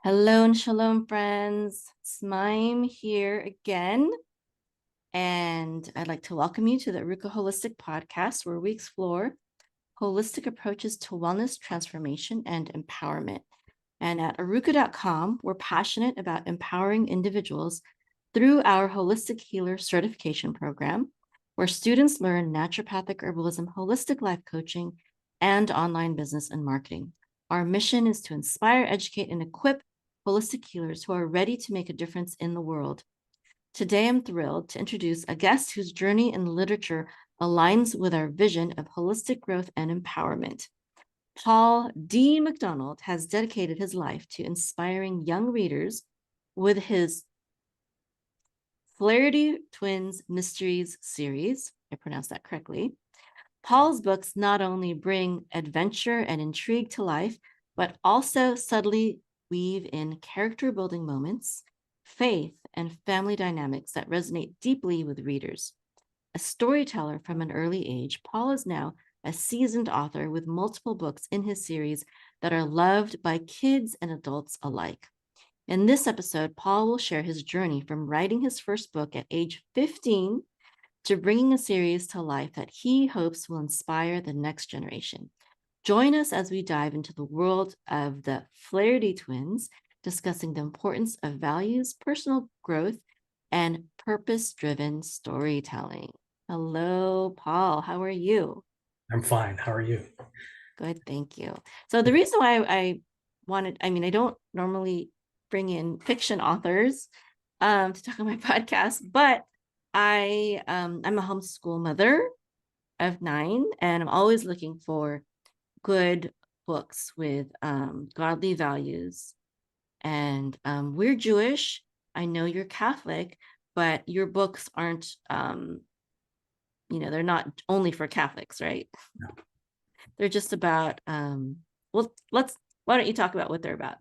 Hello and shalom, friends. It's Mayim here again, and I'd like to welcome you to the Arukah Holistic Podcast, where we explore holistic approaches to wellness, transformation, and empowerment. And at arukah.com, we're passionate about empowering individuals through our Holistic Healer Certification Program, where students learn naturopathic herbalism, holistic life coaching, and online business and marketing. Our mission is to inspire, educate, and equip holistic healers who are ready to make a difference in the world. Today, I'm thrilled to introduce a guest whose journey in literature aligns with our vision of holistic growth and empowerment. Paul D. McDonald has dedicated his life to inspiring young readers with his Flaugherty Twins Mysteries series. I pronounced that correctly. Paul's books not only bring adventure and intrigue to life, but also subtly weave in character building moments, faith, and family dynamics that resonate deeply with readers. A storyteller from an early age, Paul is now a seasoned author with multiple books in his series that are loved by kids and adults alike. In this episode, Paul will share his journey from writing his first book at age 15 to bringing a series to life that he hopes will inspire the next generation. Join us as we dive into the world of the Flaugherty twins, discussing the importance of values, personal growth, and purpose-driven storytelling. Hello, Paul. How are you? I'm fine. How are you? Good, thank you. So the reason why I don't normally bring in fiction authors to talk on my podcast, but I'm a homeschool mother of 9, and I'm always looking for good books with godly values. And we're Jewish. I know you're Catholic, but your books aren't, they're not only for Catholics, right? No. They're just about, why don't you talk about what they're about?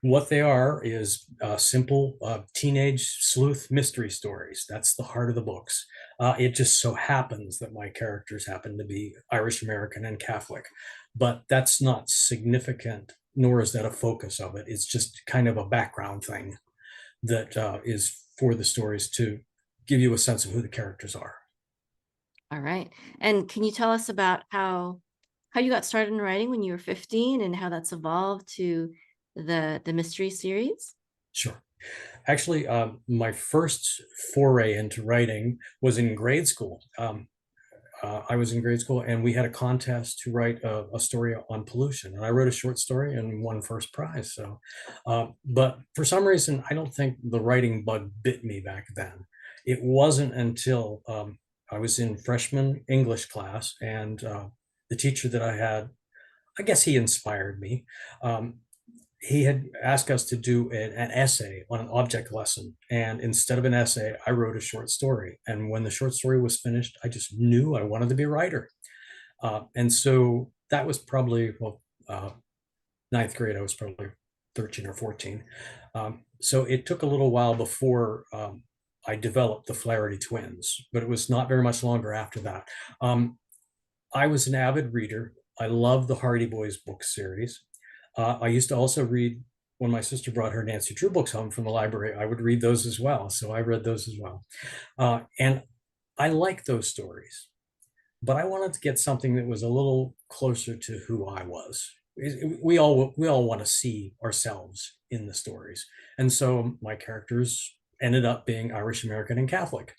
What they are is simple teenage sleuth mystery stories. That's the heart of the books. It just so happens that my characters happen to be Irish American and Catholic, but that's not significant, nor is that a focus of it. It's just kind of a background thing that is for the stories to give you a sense of who the characters are. All right. And can you tell us about how you got started in writing when you were 15 and how that's evolved to the mystery series? Sure. Actually, my first foray into writing was in grade school. I was in grade school and we had a contest to write a story on pollution. And I wrote a short story and won first prize. So, but for some reason, I don't think the writing bug bit me back then. It wasn't until I was in freshman English class and the teacher that I had, I guess he inspired me. He had asked us to do an essay on an object lesson. And instead of an essay, I wrote a short story. And when the short story was finished, I just knew I wanted to be a writer. And so that was probably, ninth grade, I was probably 13 or 14. So it took a little while before I developed the Flaugherty twins, but it was not very much longer after that. I was an avid reader. I loved the Hardy Boys book series. I used to also read when my sister brought her Nancy Drew books home from the library. I would read those as well. So I read those as well. And I like those stories, but I wanted to get something that was a little closer to who I was. We all want to see ourselves in the stories. And so my characters ended up being Irish American and Catholic.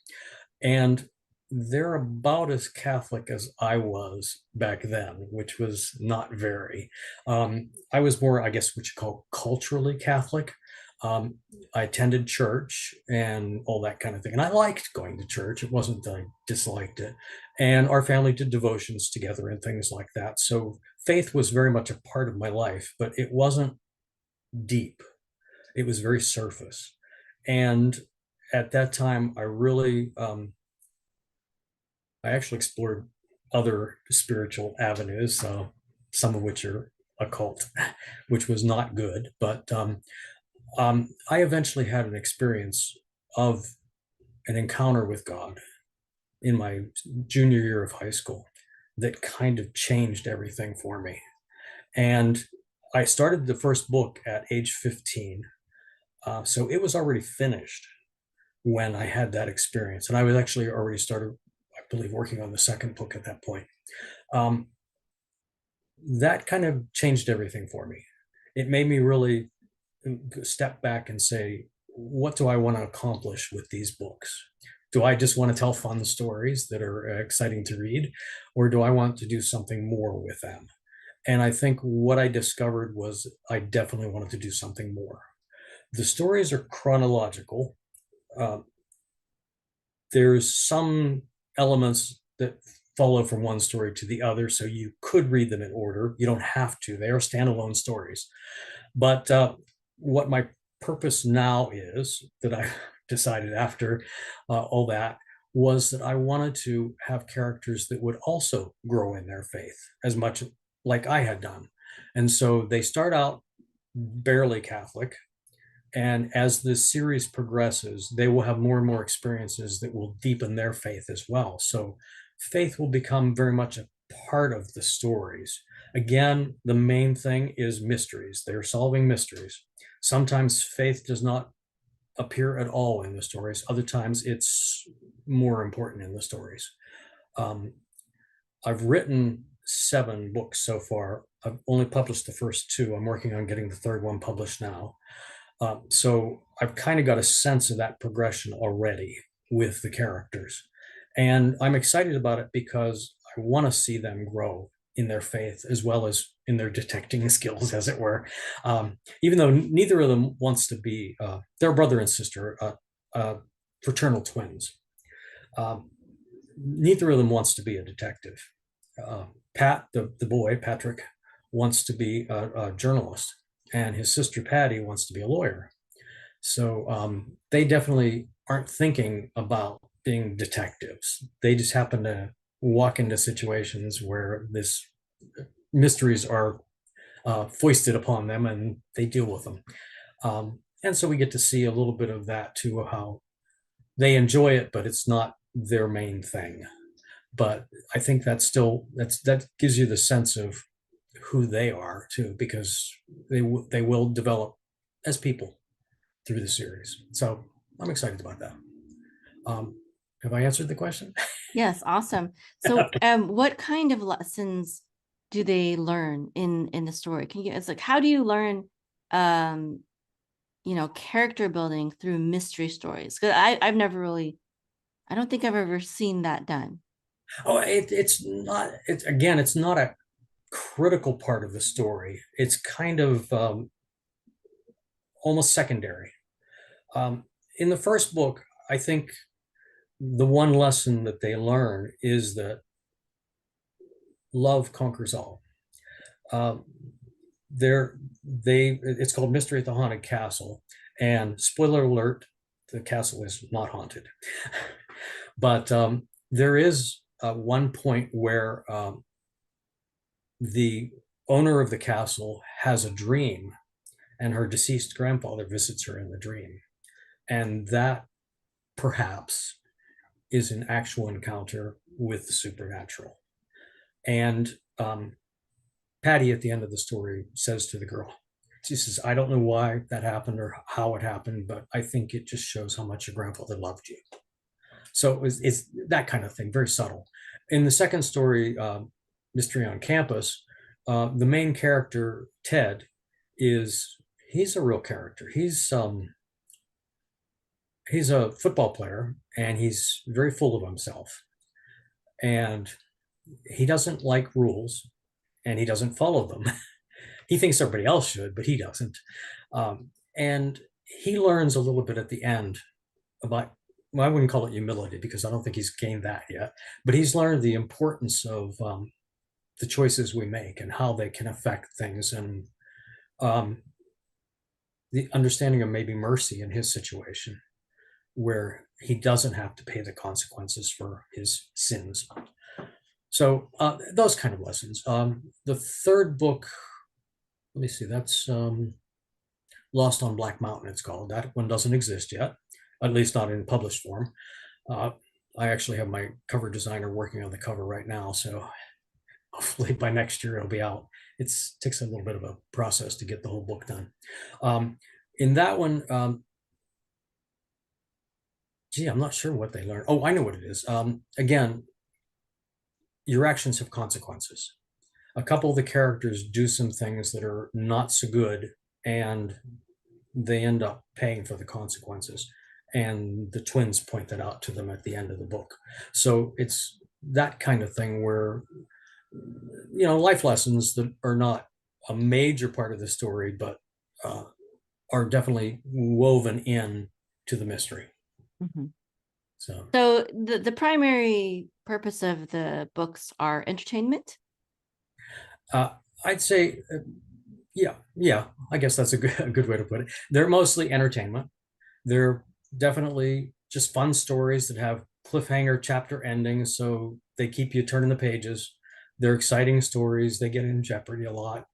And they're about as Catholic as I was back then, which was not very. I was more, I guess, what you call culturally Catholic. I attended church and all that kind of thing. And I liked going to church. It wasn't that I disliked it. And our family did devotions together and things like that. So faith was very much a part of my life, but it wasn't deep. It was very surface. And at that time, I actually explored other spiritual avenues, some of which are occult, which was not good. But I eventually had an experience of an encounter with God in my junior year of high school that kind of changed everything for me. And I started the first book at age 15. So it was already finished when I had that experience. And I was actually already started, I believe, working on the second book at that point. Um, that kind of changed everything for me. It made me really step back and say, what do I want to accomplish with these books? Do I just want to tell fun stories that are exciting to read, or do I want to do something more with them? And I think what I discovered was I definitely wanted to do something more. The stories are chronological. Uh, there's some elements that follow from one story to the other, so you could read them in order. You don't have to. They are standalone stories. But what my purpose now is, that I decided after all that, was that I wanted to have characters that would also grow in their faith as much like I had done. And so they start out barely Catholic. And as the series progresses, they will have more and more experiences that will deepen their faith as well. So faith will become very much a part of the stories. Again, the main thing is mysteries. They're solving mysteries. Sometimes faith does not appear at all in the stories. Other times it's more important in the stories. Um, I've written 7 books so far. I've only published the first 2. I'm working on getting the third one published now. So I've kind of got a sense of that progression already with the characters. And I'm excited about it because I want to see them grow in their faith as well as in their detecting skills, as it were. Even though neither of them wants to be, they're brother and sister, fraternal twins. Neither of them wants to be a detective. Pat, the boy, Patrick, wants to be a journalist, and his sister Patty wants to be a lawyer. So they definitely aren't thinking about being detectives. They just happen to walk into situations where this mysteries are foisted upon them, and they deal with them. And so we get to see a little bit of that too, how they enjoy it, but it's not their main thing. But I think that gives you the sense of who they are too, because they will develop as people through the series. So I'm excited about that. Have I answered the question? Yes, awesome. So what kind of lessons do they learn in the story? It's like, how do you learn character building through mystery stories? Because I've never really, I don't think I've ever seen that done. Oh, it's not. It's not a critical part of the story. It's kind of almost secondary. In the first book, I think the one lesson that they learn is that love conquers all. It's called Mystery at the Haunted Castle, and spoiler alert, the castle is not haunted. But there is one point where the owner of the castle has a dream, and her deceased grandfather visits her in the dream. And that perhaps is an actual encounter with the supernatural. And Patty, at the end of the story, says to the girl, she says, I don't know why that happened or how it happened, but I think it just shows how much your grandfather loved you. So it's that kind of thing, very subtle. In the second story, Mystery on Campus, the main character, Ted, he's a real character. He's a football player, and he's very full of himself. And he doesn't like rules, and he doesn't follow them. He thinks everybody else should, but he doesn't. And he learns a little bit at the end about, well, I wouldn't call it humility because I don't think he's gained that yet, but he's learned the importance of the choices we make and how they can affect things, and the understanding of maybe mercy in his situation, where he doesn't have to pay the consequences for his sins. So those kind of lessons. The third book, let me see, that's Lost on Black Mountain, it's called. That one doesn't exist yet, at least not in published form. I actually have my cover designer working on the cover right now, so hopefully by next year it'll be out. It takes a little bit of a process to get the whole book done. In that one, gee, I'm not sure what they learned. Oh, I know what it is. Again, your actions have consequences. A couple of the characters do some things that are not so good, and they end up paying for the consequences. And the twins point that out to them at the end of the book. So it's that kind of thing where, life lessons that are not a major part of the story, but are definitely woven in to the mystery. Mm-hmm. So the primary purpose of the books are entertainment. I'd say, yeah, I guess that's a good way to put it. They're mostly entertainment. They're definitely just fun stories that have cliffhanger chapter endings, so they keep you turning the pages. They're exciting stories. They get in jeopardy a lot.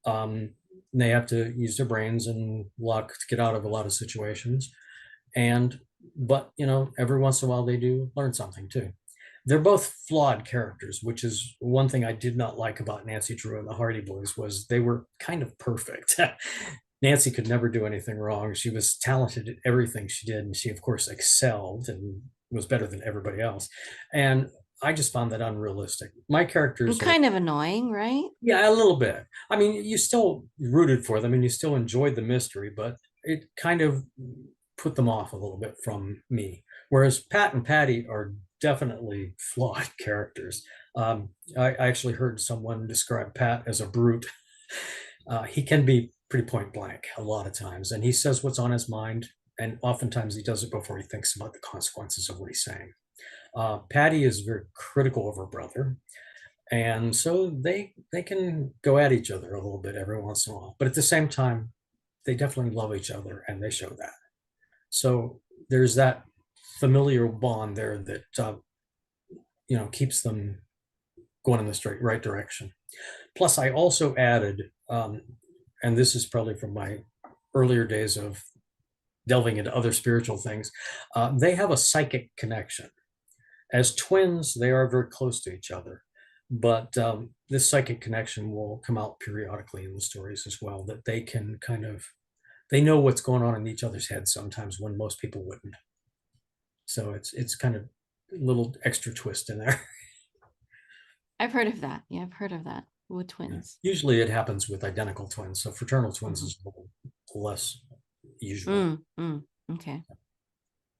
They have to use their brains and luck to get out of a lot of situations. But every once in a while they do learn something too. They're both flawed characters, which is one thing I did not like about Nancy Drew and the Hardy Boys, was they were kind of perfect. Nancy could never do anything wrong. She was talented at everything she did, and she of course excelled and was better than everybody else. And I just found that unrealistic. My characters And kind of annoying, right? yeah, a little bit. I mean, you still rooted for them and you still enjoyed the mystery, but it kind of put them off a little bit from me. Whereas Pat and Patty are definitely flawed characters. I actually heard someone describe Pat as a brute. He can be pretty point blank a lot of times, and he says what's on his mind, and oftentimes he does it before he thinks about the consequences of what he's saying. Patty is very critical of her brother, and so they can go at each other a little bit every once in a while, but at the same time they definitely love each other, and they show that. So there's that familiar bond there that keeps them going in the right direction. Plus I also added, and this is probably from my earlier days of delving into other spiritual things, they have a psychic connection. As twins, they are very close to each other, but this psychic connection will come out periodically in the stories as well, that they can they know what's going on in each other's heads sometimes when most people wouldn't. So it's kind of a little extra twist in there. I've heard of that. Yeah, I've heard of that with twins. Yeah. Usually it happens with identical twins, so fraternal twins is a little less usual. Okay,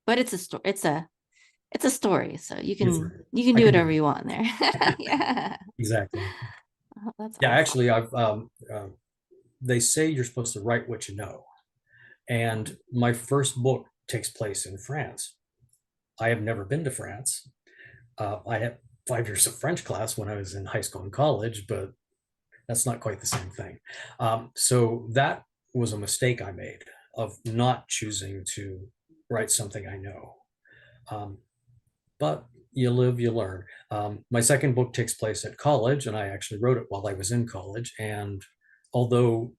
but it's a story. It's a story, so you can I do can whatever you want there. Yeah, exactly. that's Yeah, awesome. actually, I've they say you're supposed to write what you know, and my first book takes place in France. I have never been to France. I had 5 years of French class when I was in high school and college, but that's not quite the same thing. So that was a mistake I made of not choosing to write something I know. But you live, you learn. My second book takes place at college, and I actually wrote it while I was in college. And although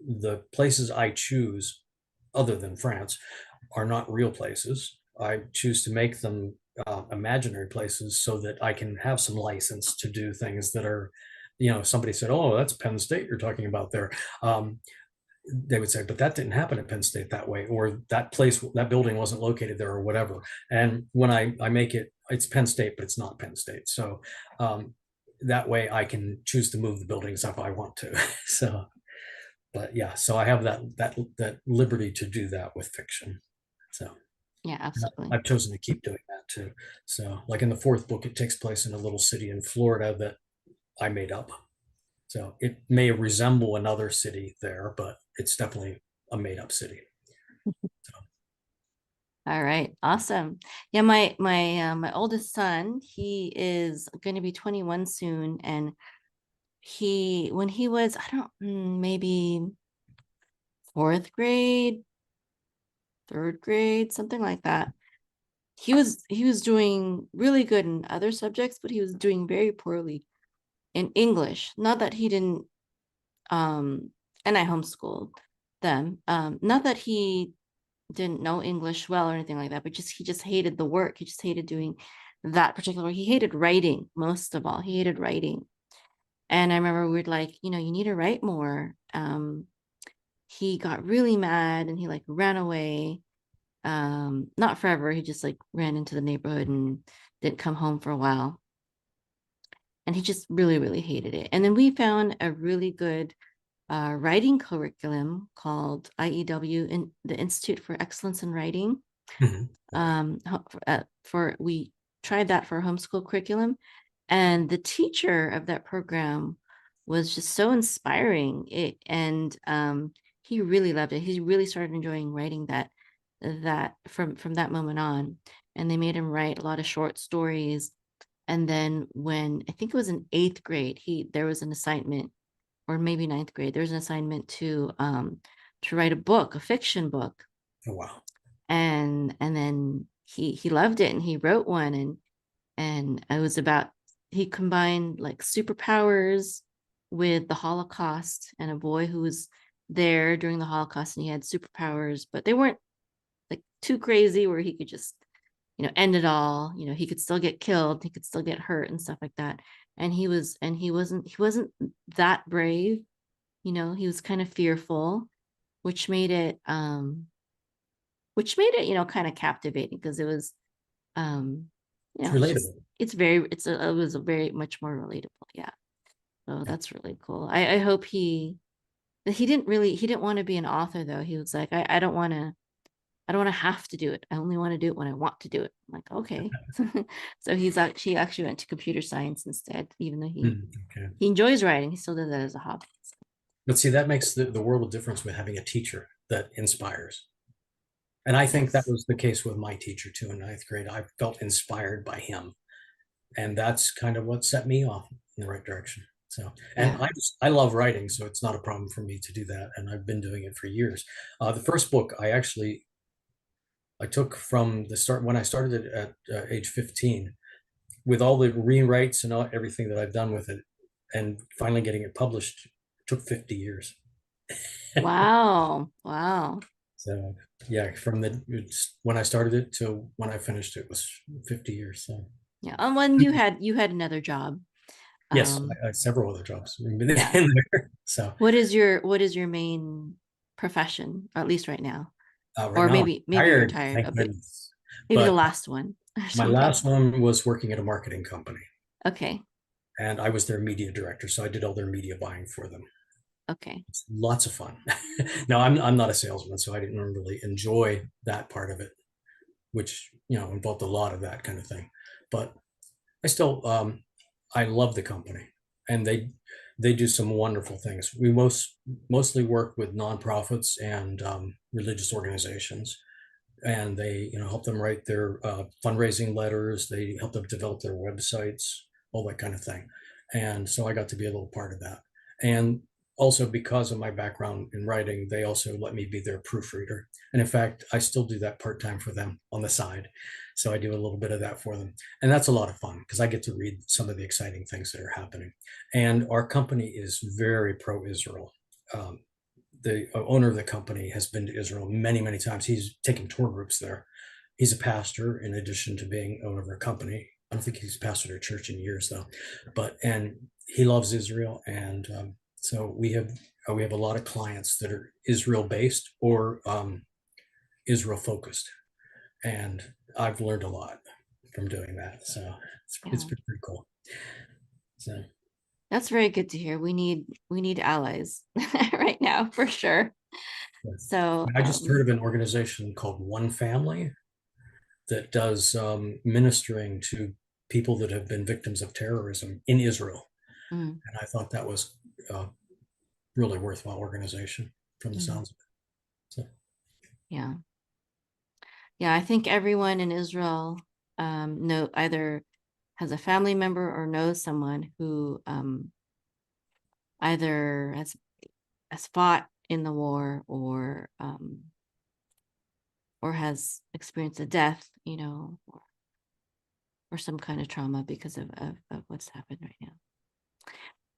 the places I choose, other than France, are not real places, I choose to make them imaginary places so that I can have some license to do things that are, somebody said, "Oh, that's Penn State you're talking about there." They would say, but that didn't happen at Penn State that way, or that building wasn't located there, or whatever. And when I make it, it's Penn State, but it's not Penn State. So that way I can choose to move the buildings if I want to. So, but yeah, so I have that liberty to do that with fiction. So Yeah, absolutely. I've chosen to keep doing that too. So like in the fourth book, it takes place in a little city in Florida that I made up. So it may resemble another city there, but it's definitely a made up city. All right, awesome. Yeah, my oldest son, he is going to be 21 soon, and when he was, I don't maybe fourth grade, third grade, something like that. He was doing really good in other subjects, but he was doing very poorly in English. Not that he didn't, and I homeschooled them. Not that he didn't know English well or anything like that, but he just hated the work. He just hated doing that particular work. He hated writing most of all. He hated writing. And I remember we were like, you need to write more. He got really mad and he like ran away. Not forever. He just like ran into the neighborhood and didn't come home for a while. And he just really, really hated it. And then we found a really good writing curriculum called IEW, in the Institute for Excellence in Writing. We tried that for homeschool curriculum, and the teacher of that program was just so inspiring. He really loved it. He really started enjoying writing that from that moment on. And they made him write a lot of short stories. And then when I think it was in 8th grade, there was an assignment, or maybe 9th grade, there was an assignment to write a book, a fiction book. Oh, wow. And then he loved it and he wrote one, and it was about, he combined like superpowers with the Holocaust, and a boy who was there during the Holocaust and he had superpowers, but they weren't like too crazy where he could just end it all. He could still get killed, he could still get hurt and stuff like that. And he wasn't that brave. He was kind of fearful, which made it kind of captivating, because it was It's it's just, relatable. it was a very much more relatable. Yeah. So that's really cool. I hope he didn't want to be an author though. He was like, I don't want to have to do it. I only want to do it when I want to do it. I'm like, okay. So he actually went to computer science instead, even though Okay. he enjoys writing. He still does that as a hobby. But see, that makes the world of difference with having a teacher that inspires. And I think that Yes. was the case with my teacher too in 9th grade. I felt inspired by him. And that's kind of what set me off in the right direction. So, and Yeah. I love writing, so it's not a problem for me to do that. And I've been doing it for years. The first book I took from the start when I started it at age 15, with all the rewrites and everything that I've done with it, and finally getting it published took 50 years. Wow. Wow. So yeah, when I started it to when I finished it was 50 years. So Yeah. And when you had another job. yes, Um, I several other jobs in yeah. there. So What is your main profession, or at least right now? right Or now I'm maybe you're tired, retired thank a bit. goodness. Maybe the But last one or my something. last one was working at a marketing company, Okay. and I was their media director, so I did all their media buying for them. Okay. It's lots of fun. Now I'm not a salesman, so I didn't really enjoy that part of it, which involved a lot of that kind of thing. But I still I love the company, and they do some wonderful things. We mostly work with nonprofits and religious organizations, and they help them write their fundraising letters. They help them develop their websites, all that kind of thing. And so I got to be a little part of that. And also, because of my background in writing, they also let me be their proofreader. And in fact, I still do that part-time for them on the side. So I do a little bit of that for them. And that's a lot of fun because I get to read some of the exciting things that are happening. And our company is very pro-Israel. The owner of the company has been to Israel many, many times. He's taken tour groups there. He's a pastor in addition to being owner of a company. I don't think he's pastored a church in years though, and he loves Israel. And so we have a lot of clients that are Israel based or Israel focused. And I've learned a lot from doing that. So it's Yeah. been pretty cool. So That's very good to hear. We need allies right now for sure. So, I just heard of an organization called One Family that does ministering to people that have been victims of terrorism in Israel. mm, And I thought that was a really worthwhile organization from the mm, sounds of it. So, yeah. Yeah, I think everyone in Israel know either has a family member or knows someone who either has fought in the war, or has experienced a death, or some kind of trauma because of what's happened right now.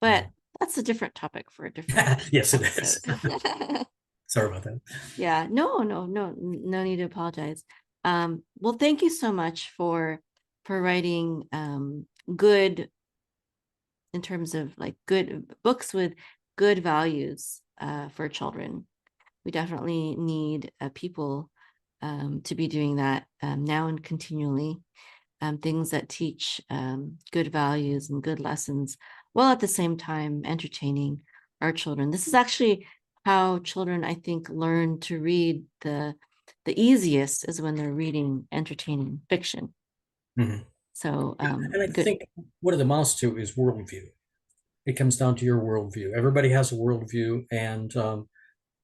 But that's a different topic for a different yes, it episode. is. Sorry about that. Yeah, no need to apologize. Well, thank you so much for writing good in terms of like good books with good values for children. We definitely need people to be doing that now and continually. Things that teach good values and good lessons, while at the same time entertaining our children. This is actually how children, I think, learn to read the easiest is when they're reading entertaining fiction. Mhm. So And I good. think what it amounts to is worldview. It comes down to your worldview. Everybody has a worldview, and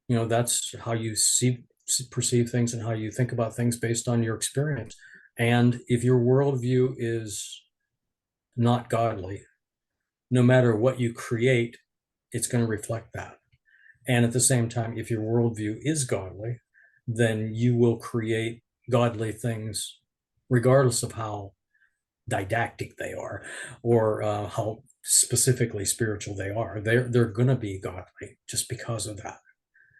that's how you perceive things and how you think about things based on your experience. And if your worldview is not godly, no matter what you create, it's going to reflect that. And at the same time, if your worldview is godly, then you will create godly things regardless of how didactic they are, or how specifically spiritual they are. They're going to be godly just because of that.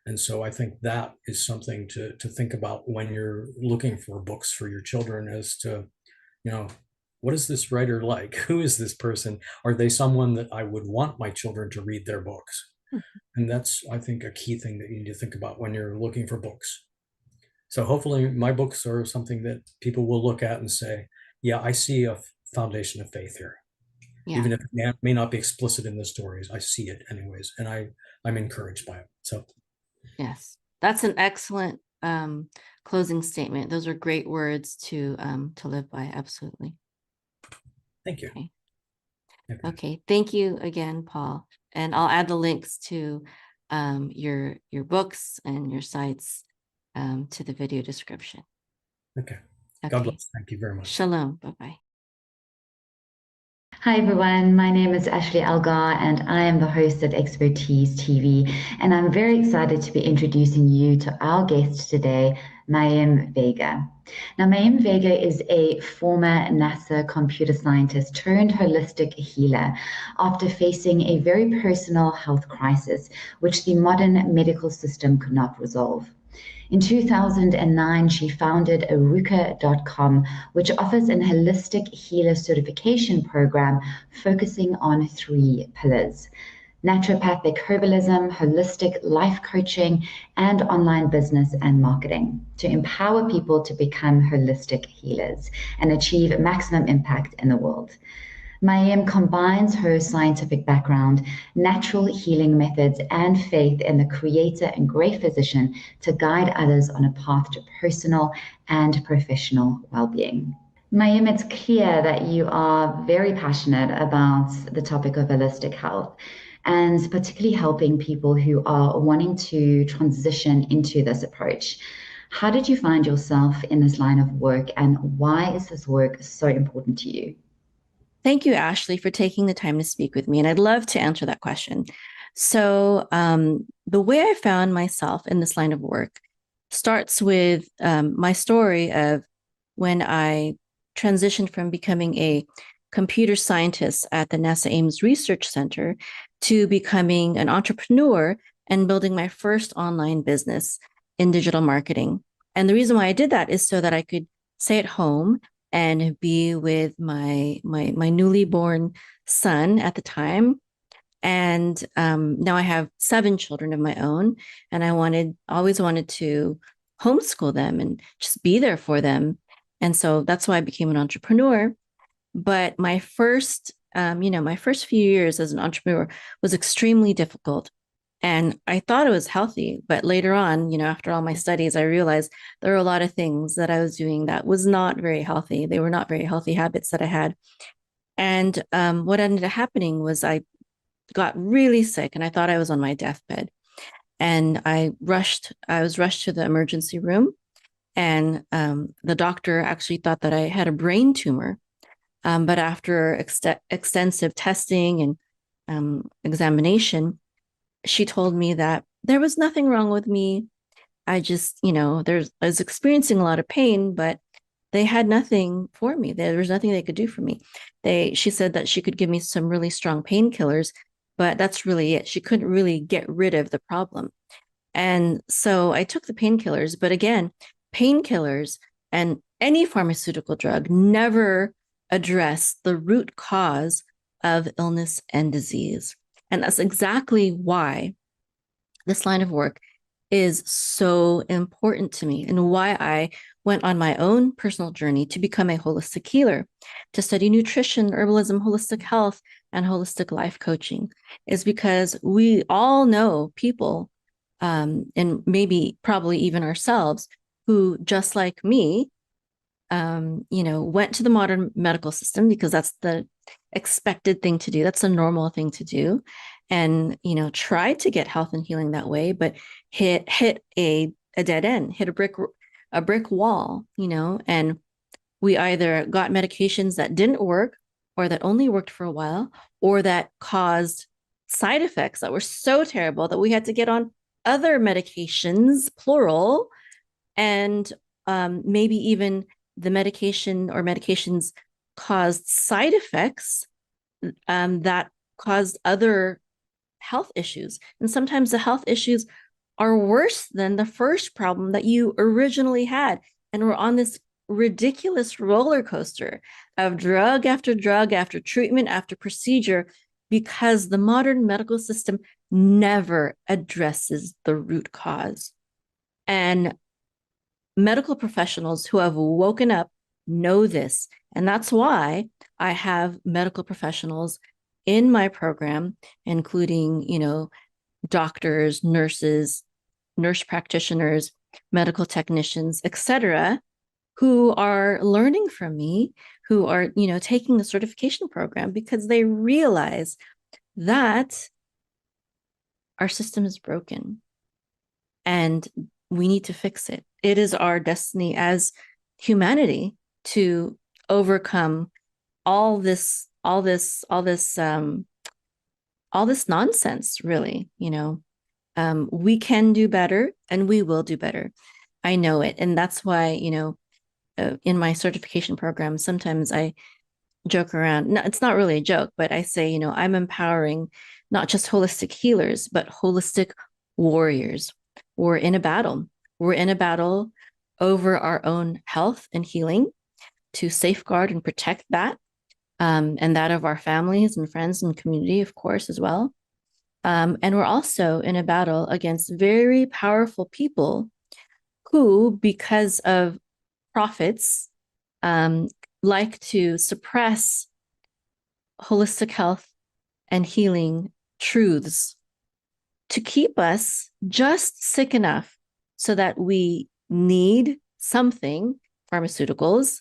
And so I think that is something to think about when you're looking for books for your children, as to, what is this writer like? Who is this person? Are they someone that I would want my children to read their books? And that's, I think, a key thing that you need to think about when you're looking for books. So hopefully my books are something that people will look at and say, yeah, I see a foundation of faith here. Yeah. Even if it may not be explicit in the stories, I see it anyways. And I'm encouraged by it. So yes, that's an excellent closing statement. Those are great words to live by. Absolutely. thank you. Okay. Okay. Thank you again, Paul. And I'll add the links to your books and your sites to the video description. Okay. God bless. Thank you very much. Shalom. Bye-bye. Hi everyone, my name is Ashley Algar and I am the host of Expertise TV, and I'm very excited to be introducing you to our guest today, Mayim Vega. Now, Mayim Vega is a former NASA computer scientist turned holistic healer after facing a very personal health crisis, which the modern medical system could not resolve. In 2009, she founded Arukah.com, which offers an holistic healer certification program focusing on 3 pillars: naturopathic herbalism, holistic life coaching, and online business and marketing, to empower people to become holistic healers and achieve maximum impact in the world. Mayim combines her scientific background, natural healing methods, and faith in the creator and great physician to guide others on a path to personal and professional well-being. Mayim, it's clear that you are very passionate about the topic of holistic health, and particularly helping people who are wanting to transition into this approach. How did you find yourself in this line of work, and why is this work so important to you? Thank you, Ashley, for taking the time to speak with me. And I'd love to answer that question. So the way I found myself in this line of work starts with my story of when I transitioned from becoming a computer scientist at the NASA Ames Research Center to becoming an entrepreneur and building my first online business in digital marketing. And the reason why I did that is so that I could stay at home and be with my newly born son at the time. And now I have 7 children of my own, and I always wanted to homeschool them and just be there for them. And so that's why I became an entrepreneur. But my first few years as an entrepreneur was extremely difficult. And I thought it was healthy, but later on, after all my studies, I realized there were a lot of things that I was doing that was not very healthy. They were not very healthy habits that I had. And what ended up happening was I got really sick and I thought I was on my deathbed. And I was rushed to the emergency room. And the doctor actually thought that I had a brain tumor. But after extensive testing and examination, she told me that there was nothing wrong with me. I just, I was experiencing a lot of pain, but they had nothing for me. There was nothing they could do for me. She said that she could give me some really strong painkillers, but that's really it. She couldn't really get rid of the problem. And so I took the painkillers, but again, painkillers and any pharmaceutical drug never address the root cause of illness and disease. And that's exactly why this line of work is so important to me, and why I went on my own personal journey to become a holistic healer, to study nutrition, herbalism, holistic health, and holistic life coaching, is because we all know people, and maybe probably even ourselves, who, just like me, went to the modern medical system because that's the expected thing to do. That's a normal thing to do. And, tried to get health and healing that way, but hit a dead end, hit a brick wall, and we either got medications that didn't work, or that only worked for a while, or that caused side effects that were so terrible that we had to get on other medications, plural, and maybe even the medication or medications caused side effects that caused other health issues. And sometimes the health issues are worse than the first problem that you originally had. And we're on this ridiculous roller coaster of drug after treatment after procedure, because the modern medical system never addresses the root cause. And medical professionals who have woken up know this. And that's why I have medical professionals in my program, including, doctors, nurses, nurse practitioners, medical technicians, etc., who are learning from me, who are, taking the certification program, because they realize that our system is broken and we need to fix it. It is our destiny as humanity to overcome all this nonsense, really. We can do better, and we will do better. I know it. And that's why, in my certification program, sometimes I joke around. No, it's not really a joke, but I say, I'm empowering not just holistic healers, but holistic warriors. We're in a battle. We're in a battle over our own health and healing, to safeguard and protect that, and that of our families and friends and community, of course, as well. And we're also in a battle against very powerful people who, because of profits, like to suppress holistic health and healing truths to keep us just sick enough so that we need something, pharmaceuticals,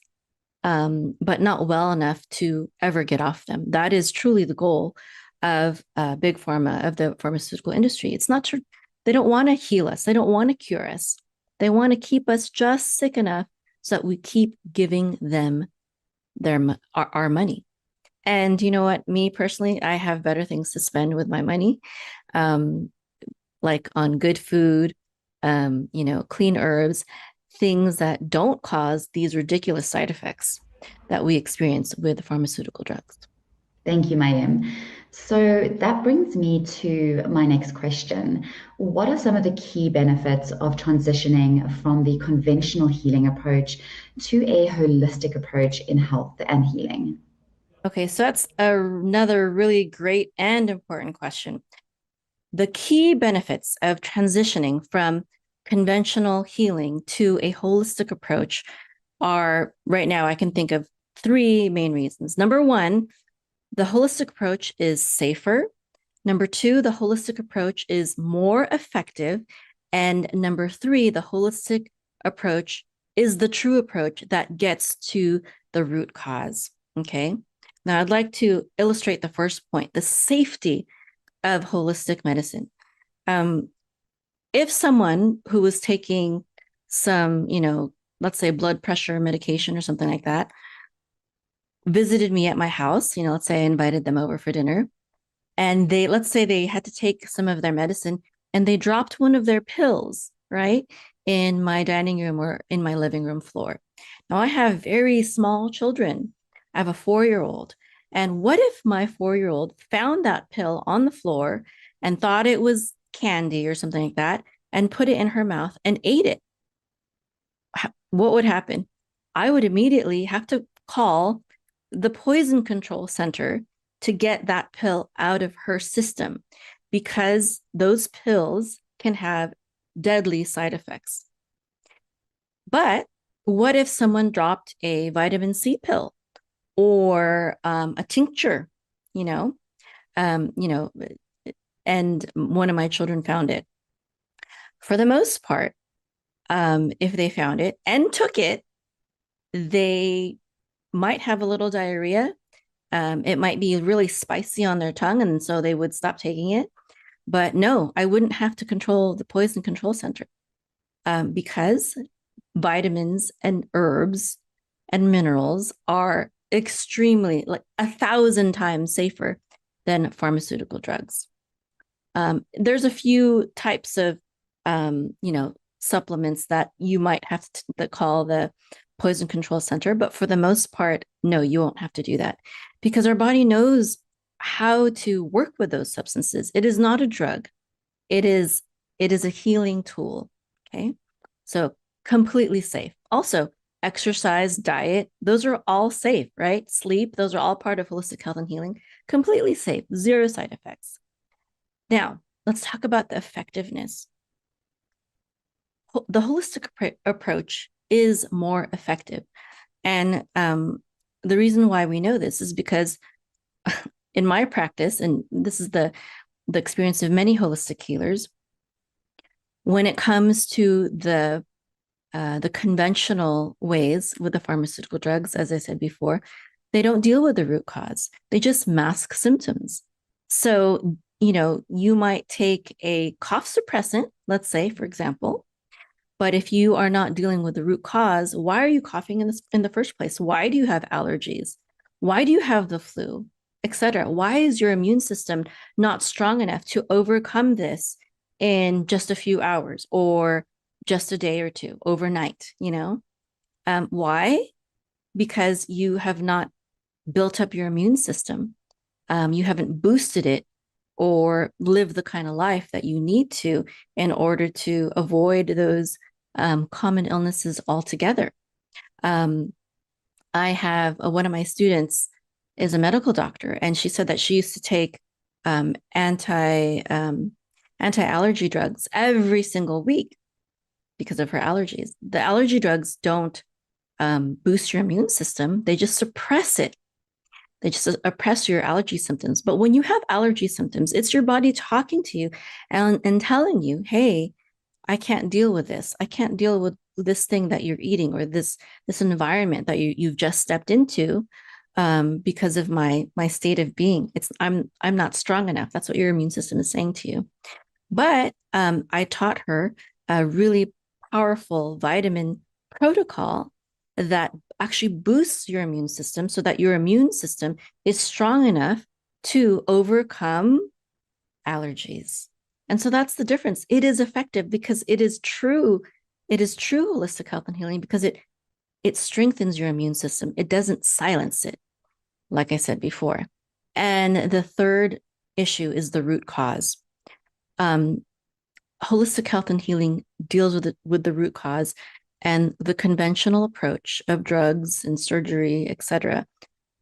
but not well enough to ever get off them. That is truly the goal of big pharma, of the pharmaceutical industry. It's not true. They don't want to heal us. They don't want to cure us. They want to keep us just sick enough so that we keep giving them our money. And you know what? Me personally, I have better things to spend with my money, like on good food, clean herbs, things that don't cause these ridiculous side effects that we experience with pharmaceutical drugs. Thank you, Mayim. So that brings me to my next question. What are some of the key benefits of transitioning from the conventional healing approach to a holistic approach in health and healing? Okay, so that's another really great and important question. The key benefits of transitioning from conventional healing to a holistic approach are, right now, I can think of three main reasons. Number one, the holistic approach is safer. Number two, the holistic approach is more effective. And number three, the holistic approach is the true approach that gets to the root cause. Okay. Now, I'd like to illustrate the first point, the safety of holistic medicine. If someone who was taking some, let's say blood pressure medication or something like that, visited me at my house, let's say I invited them over for dinner, and let's say they had to take some of their medicine and they dropped one of their pills, right, in my dining room or in my living room floor. Now, I have very small children. I have a 4-year-old. And what if my 4-year-old found that pill on the floor and thought it was candy or something like that and put it in her mouth and ate it? What would happen? I would immediately have to call the poison control center to get that pill out of her system, because those pills can have deadly side effects. But what if someone dropped a vitamin C pill or a tincture, you know, and one of my children found it? For the most part, if they found it and took it, they might have a little diarrhea. It might be really spicy on their tongue, and so they would stop taking it. But no, I wouldn't have to control the poison control center, because vitamins and herbs and minerals are extremely, like 1,000 times safer than pharmaceutical drugs. There's a few types of, supplements that you might have to call the poison control center, but for the most part, no, you won't have to do that, because our body knows how to work with those substances. It is not a drug. It is a healing tool. Okay. So completely safe. Also, exercise, diet, those are all safe, right? Sleep, those are all part of holistic health and healing. Completely safe, zero side effects. Now, let's talk about the effectiveness. The holistic approach is more effective. And the reason why we know this is because in my practice, and this is the experience of many holistic healers, when it comes to the conventional ways with the pharmaceutical drugs, as I said before, they don't deal with the root cause. They just mask symptoms. So, you might take a cough suppressant, let's say, for example, but if you are not dealing with the root cause, why are you coughing in the first place? Why do you have allergies? Why do you have the flu, etc.? Why is your immune system not strong enough to overcome this in just a few hours or just a day or two, overnight? Why? Because you have not built up your immune system. You haven't boosted it or lived the kind of life that you need to in order to avoid those common illnesses altogether. I have one of my students is a medical doctor, and she said that she used to take anti-allergy drugs every single week because of her allergies. The allergy drugs don't boost your immune system. They just suppress it. They just oppress your allergy symptoms. But when you have allergy symptoms, it's your body talking to you and telling you, hey, I can't deal with this. I can't deal with this thing that you're eating or this environment that you've just stepped into because of my state of being. I'm not strong enough. That's what your immune system is saying to you. But I taught her a really powerful vitamin protocol that actually boosts your immune system so that your immune system is strong enough to overcome allergies. And so that's the difference. It is effective because it is true. It is true holistic health and healing because it strengthens your immune system. It doesn't silence it, like I said before. And the third issue is the root cause. Holistic health and healing deals with the root cause, and the conventional approach of drugs and surgery, etc.,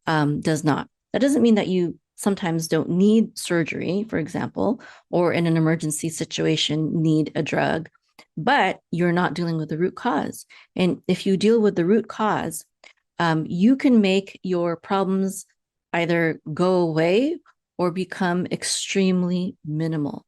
does not. That doesn't mean that you sometimes don't need surgery, for example, or in an emergency situation need a drug, but you're not dealing with the root cause. And if you deal with the root cause, you can make your problems either go away or become extremely minimal,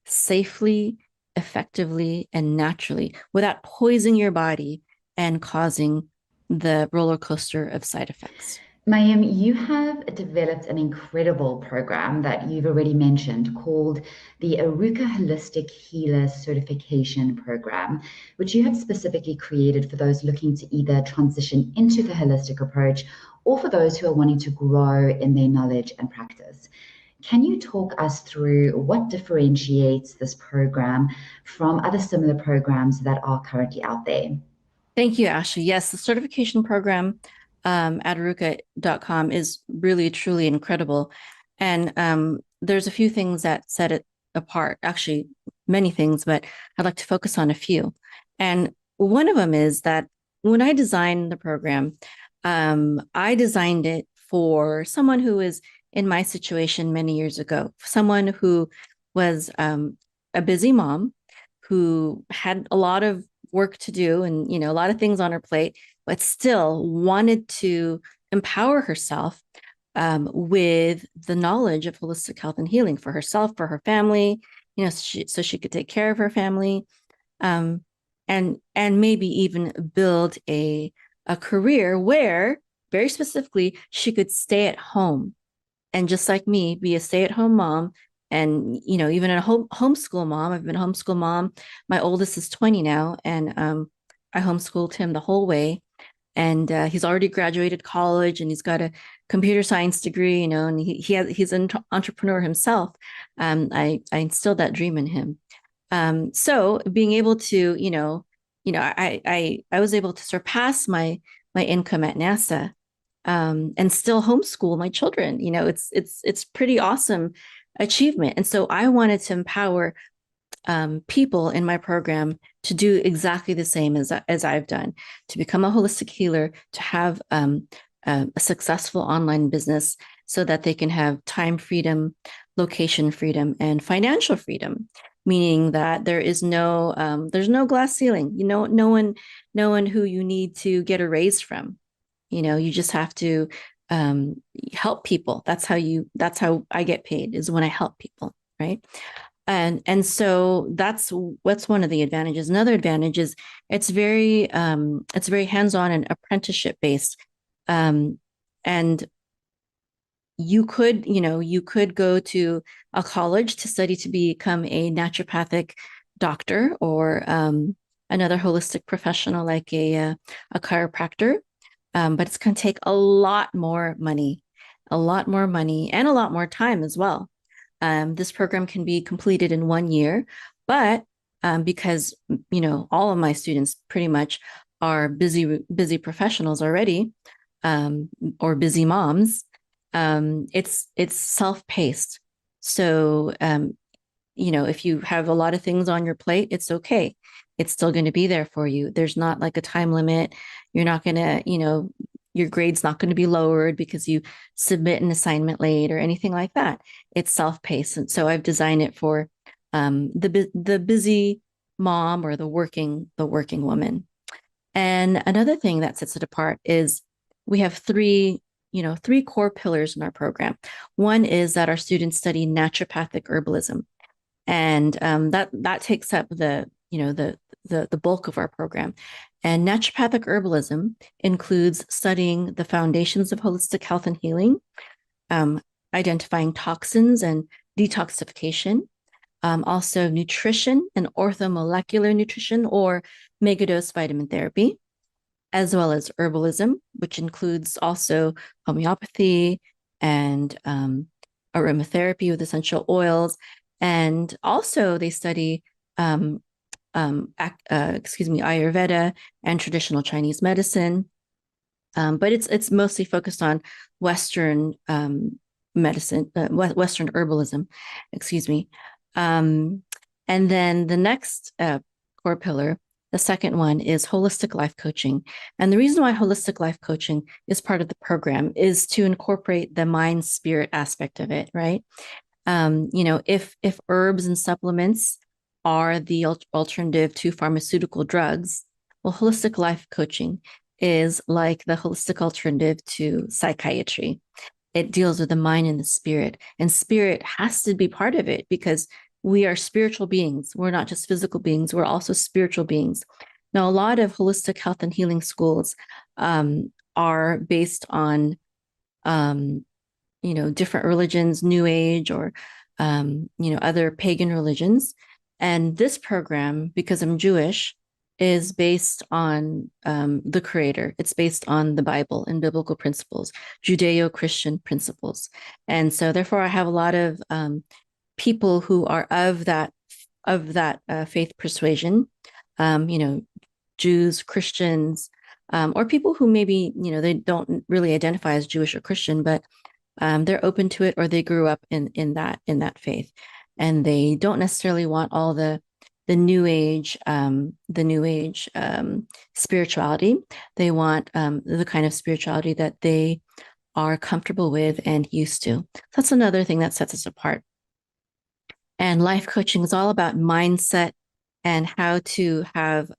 safely, effectively, and naturally, without poisoning your body and causing the roller coaster of side effects. Mayim, you have developed an incredible program that you've already mentioned called the Arukah Holistic Healer Certification Program, which you have specifically created for those looking to either transition into the holistic approach or for those who are wanting to grow in their knowledge and practice. Can you talk us through what differentiates this program from other similar programs that are currently out there? Thank you, Ashley. Yes, the certification program at arukah.com is really, truly incredible. And there's a few things that set it apart, actually, many things, but I'd like to focus on a few. And one of them is that when I designed the program, I designed it for someone who is in my situation many years ago, someone who was a busy mom who had a lot of work to do and, a lot of things on her plate, but still wanted to empower herself with the knowledge of holistic health and healing for herself, for her family, so she could take care of her family, and maybe even build a career where, very specifically, she could stay at home and, just like me, be a stay-at-home mom. And, even a homeschool mom. I've been a homeschool mom. My oldest is 20 now, and I homeschooled him the whole way. And he's already graduated college, and he's got a computer science degree, and he's an entrepreneur himself. I instilled that dream in him. So being able to, I was able to surpass my income at NASA, and still homeschool my children. It's pretty awesome achievement. And so I wanted to empower people in my program to do exactly the same as I've done, to become a holistic healer, to have a successful online business so that they can have time freedom, location freedom, and financial freedom, meaning that there's no glass ceiling. No one who you need to get a raise from. You just have to help people. That's how I get paid, is when I help people, right? And so that's one of the advantages. Another advantage is it's very hands-on and apprenticeship based. And you could go to a college to study to become a naturopathic doctor, or another holistic professional like a chiropractor. But it's going to take a lot more money, and a lot more time as well. This program can be completed in 1 year, but because all of my students pretty much are busy professionals already, or busy moms, it's self-paced. So if you have a lot of things on your plate, it's okay. It's still going to be there for you. There's not like a time limit. You're not going to, your grade's not going to be lowered because you submit an assignment late or anything like that. It's self-paced. And so I've designed it for the busy mom, or the working woman. And another thing that sets it apart is we have three core pillars in our program. One is that our students study naturopathic herbalism. And that takes up the bulk of our program. And naturopathic herbalism includes studying the foundations of holistic health and healing, identifying toxins and detoxification, also nutrition and orthomolecular nutrition, or megadose vitamin therapy, as well as herbalism, which includes also homeopathy and aromatherapy with essential oils. And also they study Ayurveda and traditional Chinese medicine. But it's mostly focused on Western medicine, Western herbalism, And then the next core pillar, the second one, is holistic life coaching. And the reason why holistic life coaching is part of the program is to incorporate the mind spirit aspect of it, right? If herbs and supplements are the alternative to pharmaceutical drugs, well, holistic life coaching is like the holistic alternative to psychiatry. It deals with the mind and the spirit, and spirit has to be part of it because we are spiritual beings. We're not just physical beings. We're also spiritual beings. Now, a lot of holistic health and healing schools are based on, different religions, New Age, or, other pagan religions. And this program, because I'm Jewish, is based on the Creator. It's based on the Bible and biblical principles, Judeo-Christian principles. And so therefore I have a lot of people who are of that faith persuasion, Jews, Christians, or people who maybe, they don't really identify as Jewish or Christian, but they're open to it, or they grew up in that faith. And they don't necessarily want all the new age spirituality. They want the kind of spirituality that they are comfortable with and used to. That's another thing that sets us apart. And life coaching is all about mindset and how to have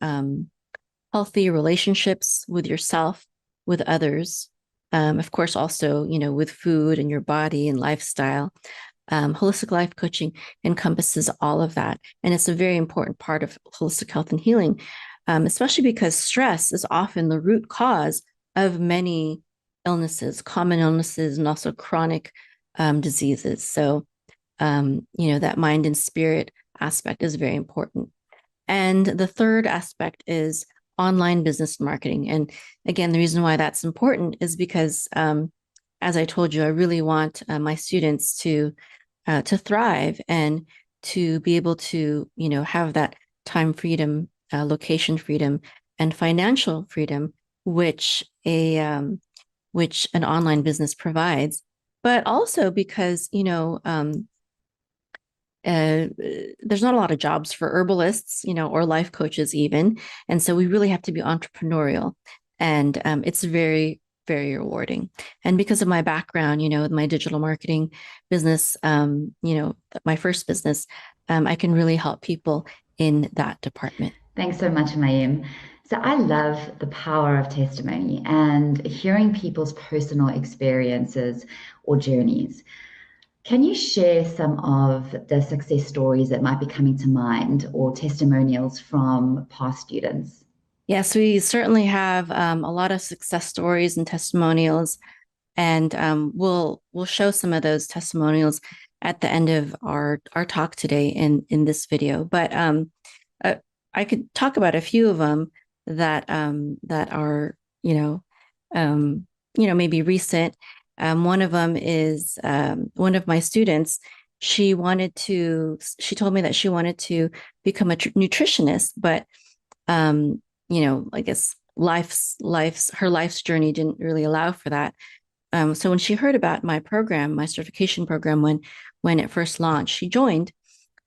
healthy relationships with yourself, with others. Of course, also, with food and your body and lifestyle. Holistic life coaching encompasses all of that. And it's a very important part of holistic health and healing, especially because stress is often the root cause of many illnesses, common illnesses, and also chronic diseases. So, that mind and spirit aspect is very important. And the third aspect is online business marketing. And again, the reason why that's important is because, as I told you, I really want my students to thrive and to be able to, have that time freedom, location freedom, and financial freedom, which an online business provides. But also because, there's not a lot of jobs for herbalists, or life coaches even. And so we really have to be entrepreneurial. And it's very, very rewarding. And because of my background, with my digital marketing business, my first business, I can really help people in that department. Thanks so much, Mayim. So I love the power of testimony and hearing people's personal experiences or journeys. Can you share some of the success stories that might be coming to mind or testimonials from past students? Yes, we certainly have a lot of success stories and testimonials, and we'll show some of those testimonials at the end of our talk today in this video. But I could talk about a few of them that are maybe recent. One of them is one of my students. She told me that she wanted to become a nutritionist, but I guess her life's journey didn't really allow for that. So when she heard about my program, my certification program, when it first launched, she joined,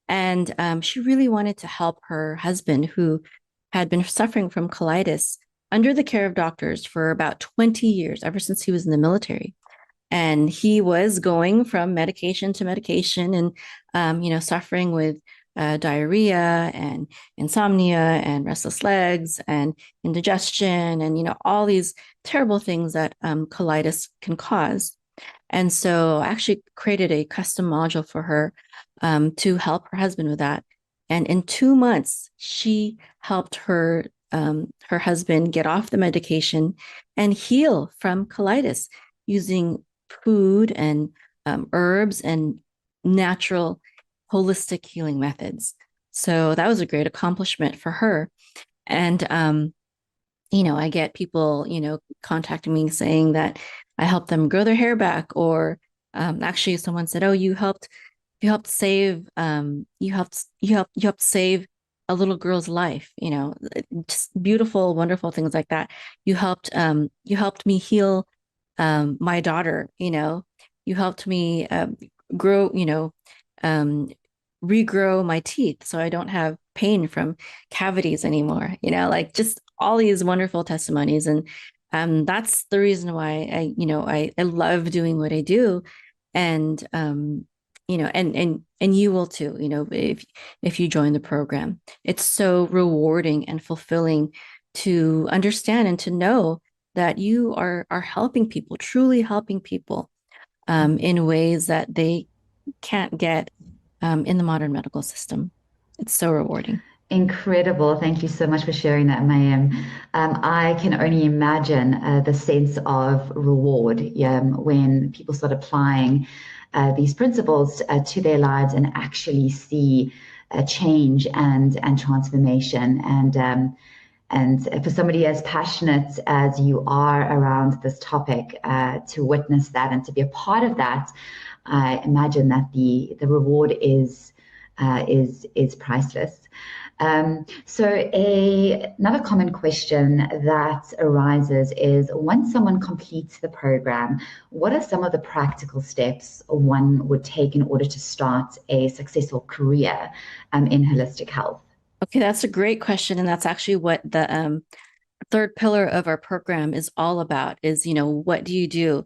and she really wanted to help her husband, who had been suffering from colitis under the care of doctors for about 20 years, ever since he was in the military. And he was going from medication to medication and, suffering with diarrhea and insomnia and restless legs and indigestion and, all these terrible things that colitis can cause. And so I actually created a custom module for her to help her husband with that. And in 2 months, she helped her husband get off the medication and heal from colitis using food and herbs and natural holistic healing methods. So that was a great accomplishment for her. And, I get people, contacting me saying that I helped them grow their hair back, or actually someone said, "Oh, you helped save save a little girl's life," just beautiful, wonderful things like that. You helped me heal my daughter, you helped me grow, regrow my teeth so I don't have pain from cavities anymore, just all these wonderful testimonies. And that's the reason why I love doing what I do. And, and you will too, if you join the program. It's so rewarding and fulfilling to understand and to know that you are helping people, truly helping people in ways that they can't get in the modern medical system. It's so rewarding. Incredible. Thank you so much for sharing that, Mayim. I can only imagine the sense of reward when people start applying these principles to their lives and actually see a change and transformation. And for somebody as passionate as you are around this topic, to witness that and to be a part of that, I imagine that the reward is priceless. So another common question that arises is, once someone completes the program, what are some of the practical steps one would take in order to start a successful career in holistic health? Okay, that's a great question. And that's actually what the third pillar of our program is all about is, what do you do?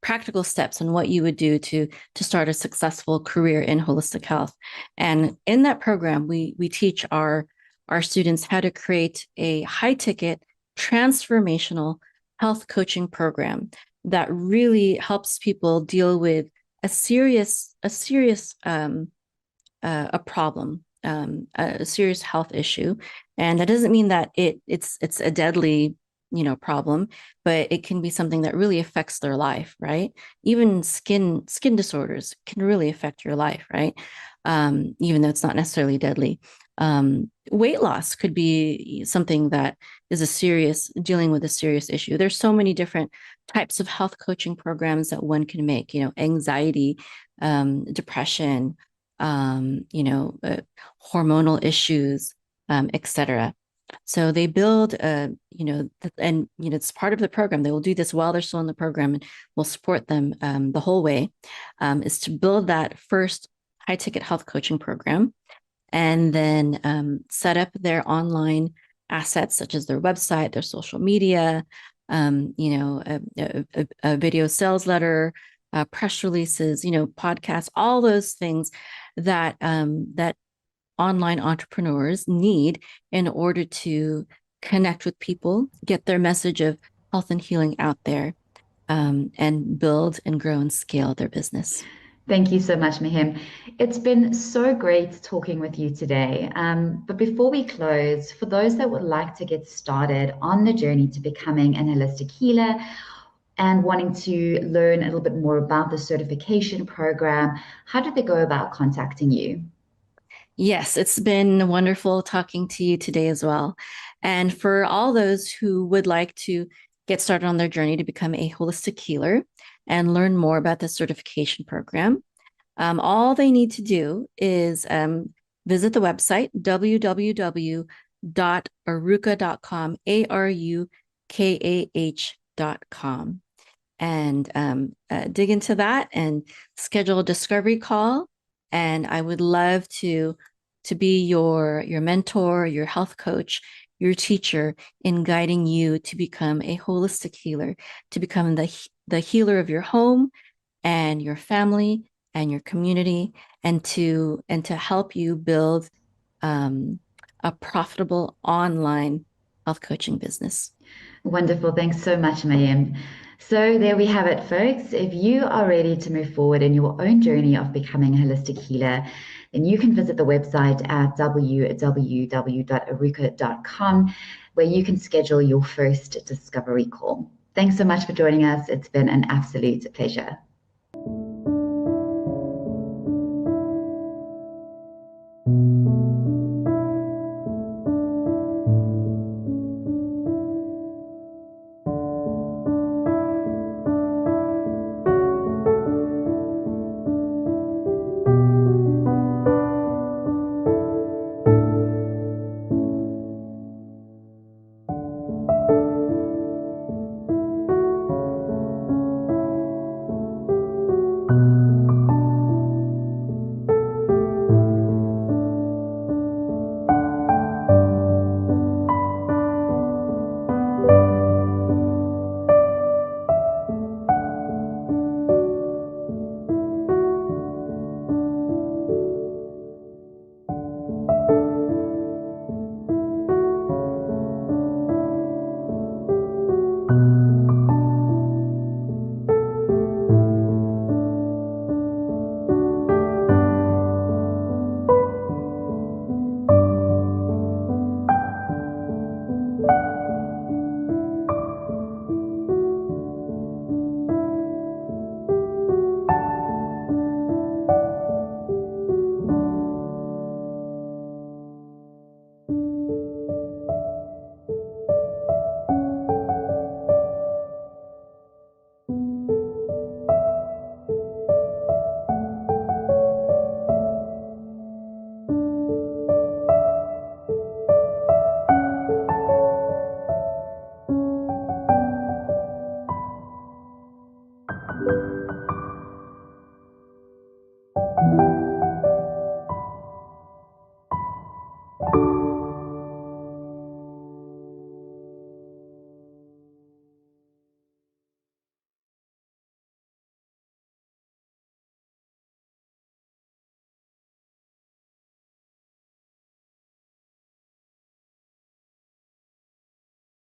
Practical steps on what you would do to start a successful career in holistic health. And in that program, we teach our students how to create a high ticket transformational health coaching program that really helps people deal with a problem, a serious health issue. And that doesn't mean that it's a deadly, problem, but it can be something that really affects their life, right? Even skin disorders can really affect your life, right? Even though it's not necessarily deadly. Weight loss could be something that is dealing with a serious issue. There's so many different types of health coaching programs that one can make, anxiety, depression, hormonal issues, etc. So they build, and it's part of the program. They will do this while they're still in the program, and we'll support them the whole way. Is to build that first high ticket health coaching program, and then set up their online assets such as their website, their social media, a video sales letter, press releases, podcasts, all those things that online entrepreneurs need in order to connect with people, get their message of health and healing out there, and build and grow and scale their business. Thank you so much, Mayim. It's been so great talking with you today. But before we close, for those that would like to get started on the journey to becoming an holistic healer and wanting to learn a little bit more about the certification program, how do they go about contacting you? Yes, it's been wonderful talking to you today as well. And for all those who would like to get started on their journey to become a holistic healer and learn more about the certification program, all they need to do is visit the website, www.arukah.com, ARUKAH.com, and dig into that and schedule a discovery call. And I would love to be your mentor, your health coach, your teacher in guiding you to become a holistic healer, to become the healer of your home and your family and your community, and to help you build a profitable online health coaching business. Wonderful. Thanks so much, Mayim. So there we have it, folks. If you are ready to move forward in your own journey of becoming a holistic healer, then you can visit the website at www.arukah.com, where you can schedule your first discovery call. Thanks so much for joining us. It's been an absolute pleasure.